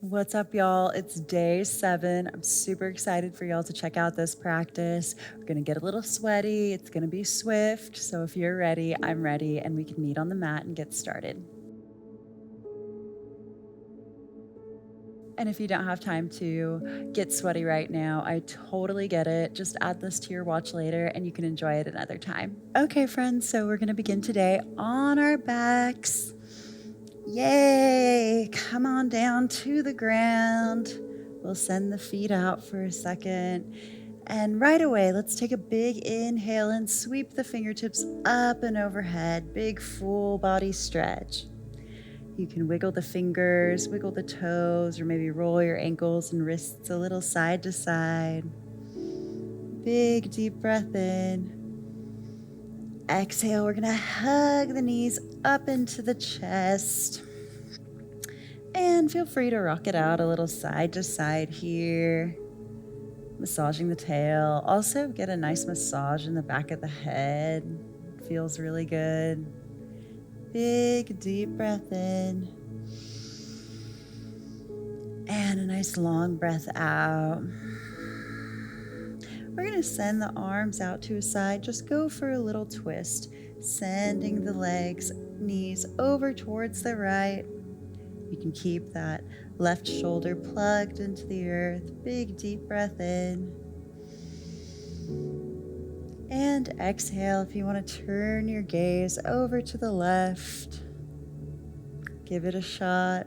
What's up, y'all? It's day 7. I'm super excited for y'all to check out this practice. We're going to get a little sweaty. It's going to be swift. So if you're ready, I'm ready, and we can meet on the mat and get started. And if you don't have time to get sweaty right now, I totally get it. Just add this to your watch later and you can enjoy it another time. Okay, friends, so we're going to begin today on our backs. Yay! Come on down to the ground. We'll send the feet out for a second. And right away, let's take a big inhale and sweep the fingertips up and overhead. Big full body stretch. You can wiggle the fingers, wiggle the toes, or maybe roll your ankles and wrists a little side to side. Big deep breath in. Exhale, we're gonna hug the knees up into the chest. And feel free to rock it out a little side to side here. Massaging the tail. Also get a nice massage in the back of the head. Feels really good. Big deep breath in. And a nice long breath out. We're going to send the arms out to a side. Just go for a little twist. Sending the legs, knees over towards the right. You can keep that left shoulder plugged into the earth. Big deep breath in. And exhale if you want to turn your gaze over to the left. Give it a shot.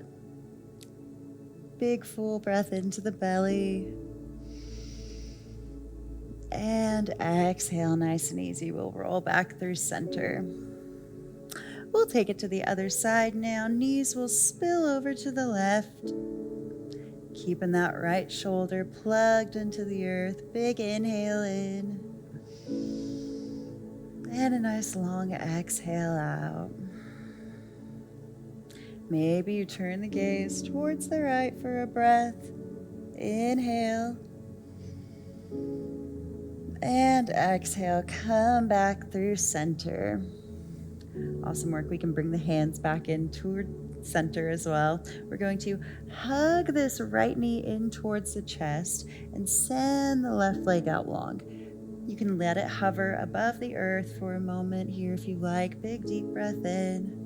Big full breath into the belly. And exhale nice and easy. We'll roll back through center. We'll take it to the other side now. Knees will spill over to the left. Keeping that right shoulder plugged into the earth. Big inhale in. And a nice long exhale out. Maybe you turn the gaze towards the right for a breath. Inhale. And exhale, come back through center. Awesome work. We can bring the hands back in toward center as well. We're going to hug this right knee in towards the chest and send the left leg out long. You can let it hover above the earth for a moment here if you like. Big deep breath in.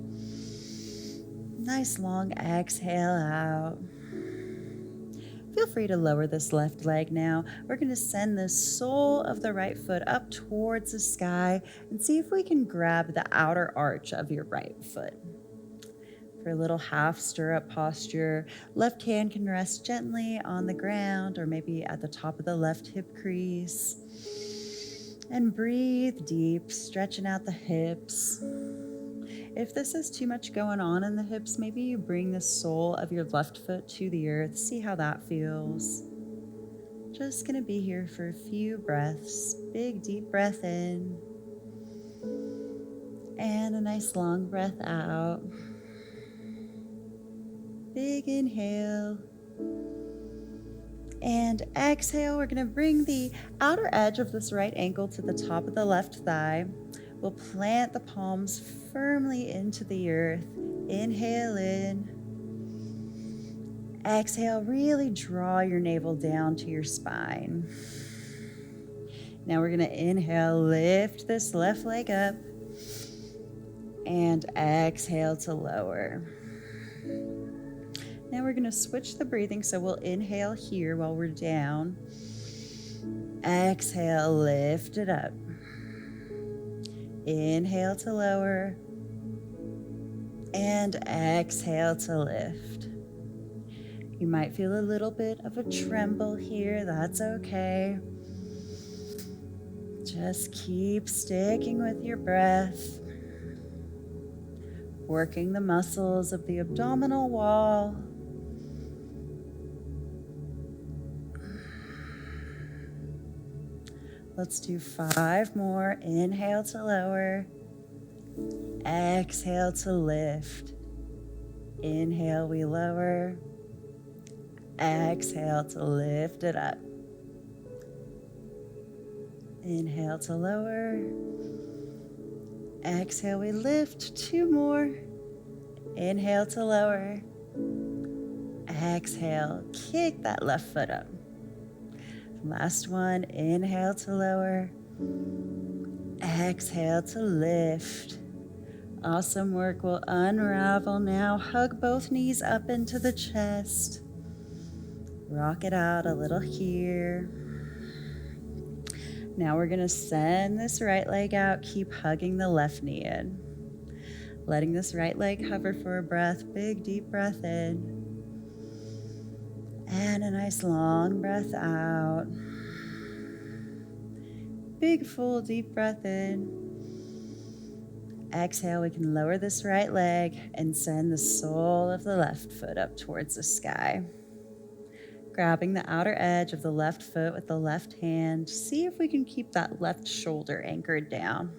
Nice long exhale out. Feel free to lower this left leg now. We're going to send the sole of the right foot up towards the sky and see if we can grab the outer arch of your right foot. For a little half stirrup posture, left hand can rest gently on the ground or maybe at the top of the left hip crease. And breathe deep, stretching out the hips. If this is too much going on in the hips, maybe you bring the sole of your left foot to the earth. See how that feels. Just gonna be here for a few breaths. Big deep breath in. And a nice long breath out. Big inhale. And exhale, we're gonna bring the outer edge of this right ankle to the top of the left thigh. We'll plant the palms firmly into the earth. Inhale in. Exhale, really draw your navel down to your spine. Now we're gonna inhale, lift this left leg up. And exhale to lower. Now we're gonna switch the breathing, so we'll inhale here while we're down. Exhale, lift it up. Inhale to lower, and exhale to lift. You might feel a little bit of a tremble here, that's okay. Just keep sticking with your breath, working the muscles of the abdominal wall. Let's do 5 more. Inhale to lower. Exhale to lift. Inhale, we lower. Exhale to lift it up. Inhale to lower. Exhale, we lift. 2 more. Inhale to lower. Exhale, kick that left foot up. Last one, inhale to lower. Exhale to lift. Awesome work. We'll unravel now. Hug both knees up into the chest. Rock it out a little here. Now we're going to send this right leg out. Keep hugging the left knee in. Letting this right leg hover for a breath. Big deep breath in. And a nice long breath out. Big full deep breath in. Exhale, we can lower this right leg and send the sole of the left foot up towards the sky. Grabbing the outer edge of the left foot with the left hand. See if we can keep that left shoulder anchored down.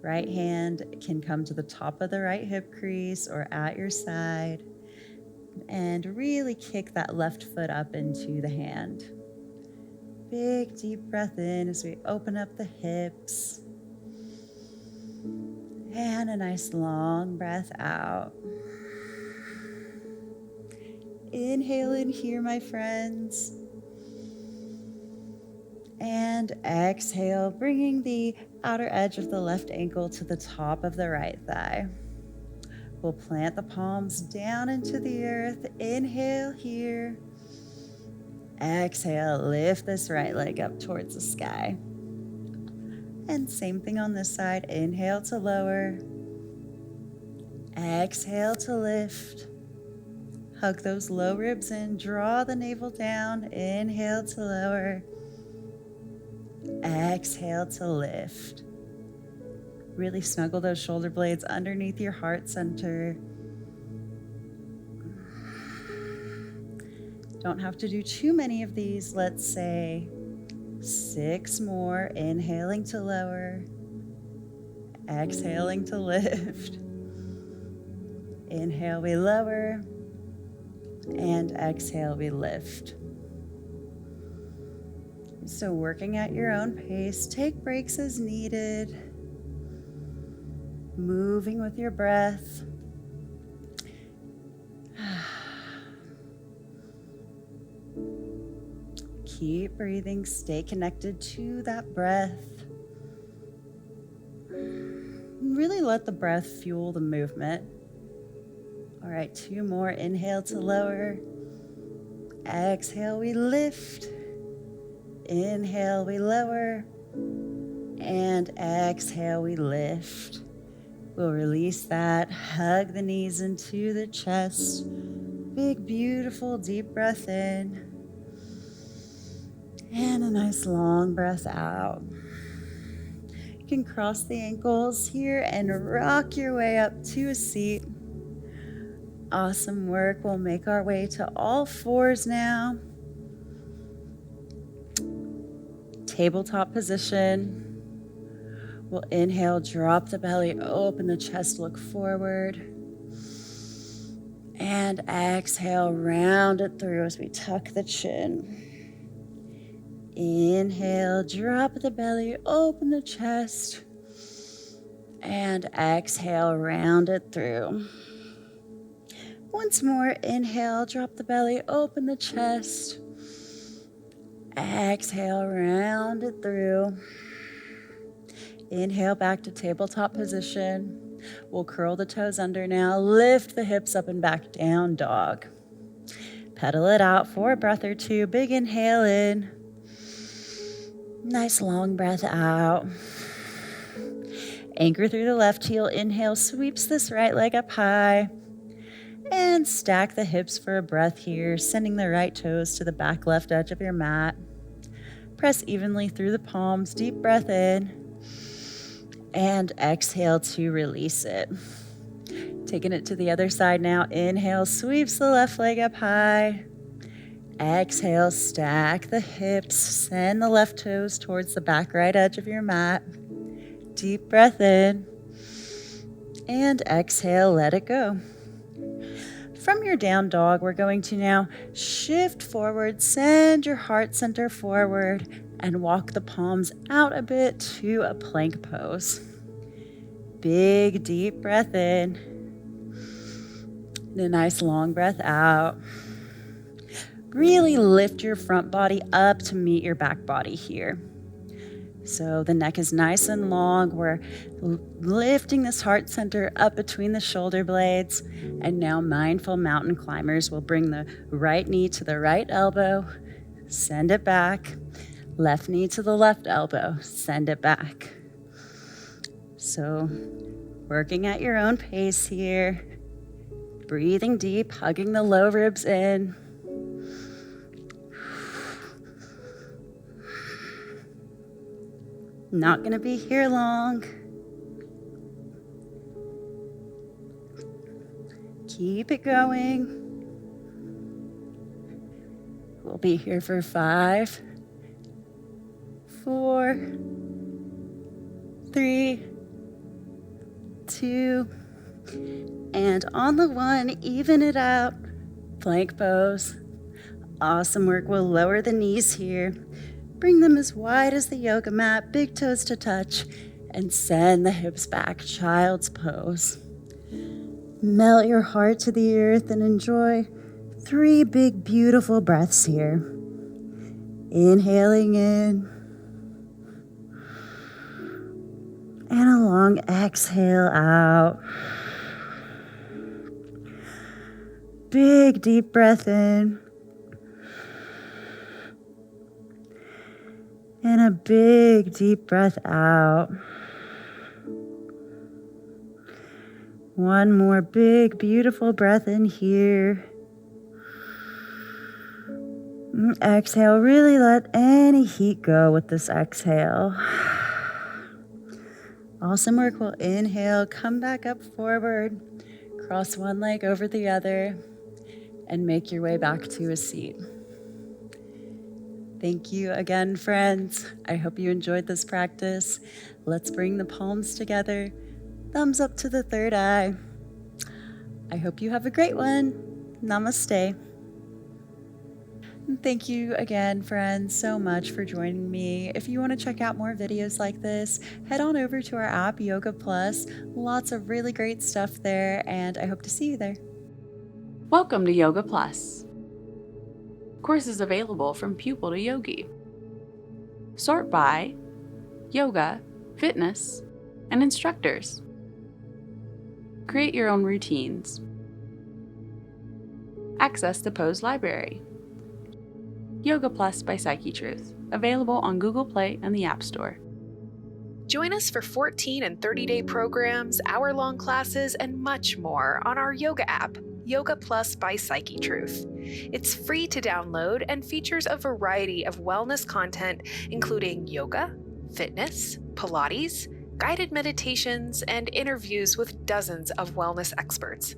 Right hand can come to the top of the right hip crease or at your side. And really kick that left foot up into the hand. Big deep breath in as we open up the hips. And a nice long breath out. Inhale in here, my friends. And exhale, bringing the outer edge of the left ankle to the top of the right thigh. We'll plant the palms down into the earth. Inhale here. Exhale, lift this right leg up towards the sky. And same thing on this side. Inhale to lower. Exhale to lift. Hug those low ribs in. Draw the navel down. Inhale to lower. Exhale to lift. Really snuggle those shoulder blades underneath your heart center. Don't have to do too many of these. Let's say 6 more. Inhaling to lower. Exhaling to lift. Inhale, we lower. And exhale, we lift. So working at your own pace. Take breaks as needed. Moving with your breath. Keep breathing. Stay connected to that breath. Really let the breath fuel the movement. All right, 2 more. Inhale to lower. Exhale, we lift. Inhale, we lower. And exhale, we lift. We'll release that. Hug the knees into the chest. Big, beautiful, deep breath in. And a nice long breath out. You can cross the ankles here and rock your way up to a seat. Awesome work. We'll make our way to all fours now. Tabletop position. We'll inhale, drop the belly, open the chest, look forward. And exhale, round it through as we tuck the chin. Inhale, drop the belly, open the chest. And exhale, round it through. Once more, inhale, drop the belly, open the chest. Exhale, round it through. Inhale back to tabletop position. We'll curl the toes under now. Lift the hips up and back, down dog. Pedal it out for a breath or two. Big inhale in. Nice long breath out. Anchor through the left heel. Inhale sweeps this right leg up high. And stack the hips for a breath here, sending the right toes to the back left edge of your mat. Press evenly through the palms. Deep breath in. And exhale to release it. Taking it to the other side now. Inhale, sweeps the left leg up high. Exhale, stack the hips. Send the left toes towards the back right edge of your mat. Deep breath in. And exhale, let it go. From your down dog, we're going to now shift forward, send your heart center forward, and walk the palms out a bit to a plank pose. Big, deep breath in, and a nice long breath out. Really lift your front body up to meet your back body here. So the neck is nice and long. We're lifting this heart center up between the shoulder blades. And now mindful mountain climbers will bring the right knee to the right elbow, send it back. Left knee to the left elbow, send it back. So working at your own pace here. Breathing deep, hugging the low ribs in. Not gonna be here long. Keep it going. We'll be here for 5, 4, 3, 2, and on the 1, even it out. Plank pose. Awesome work. We'll lower the knees here. Bring them as wide as the yoga mat, big toes to touch, and send the hips back, child's pose. Melt your heart to the earth and enjoy 3 big, beautiful breaths here. Inhaling in, and a long exhale out. Big, deep breath in. And a big, deep breath out. One more big, beautiful breath in here. Exhale, really let any heat go with this exhale. Awesome work. We'll inhale, come back up forward, cross one leg over the other, and make your way back to a seat. Thank you again, friends. I hope you enjoyed this practice. Let's bring the palms together. Thumbs up to the third eye. I hope you have a great one. Namaste. Thank you again, friends, so much for joining me. If you want to check out more videos like this, head on over to our app, Yoga Plus. Lots of really great stuff there, and I hope to see you there. Welcome to Yoga Plus. Courses available from pupil to yogi. Sort by yoga, fitness, and instructors. Create your own routines. Access the Pose Library. Yoga Plus by Psyche Truth, available on Google Play and the App Store. Join us for 14 and 30-day programs, hour-long classes, and much more on our yoga app, Yoga Plus by Psyche Truth. It's free to download and features a variety of wellness content, including yoga, fitness, Pilates, guided meditations, and interviews with dozens of wellness experts.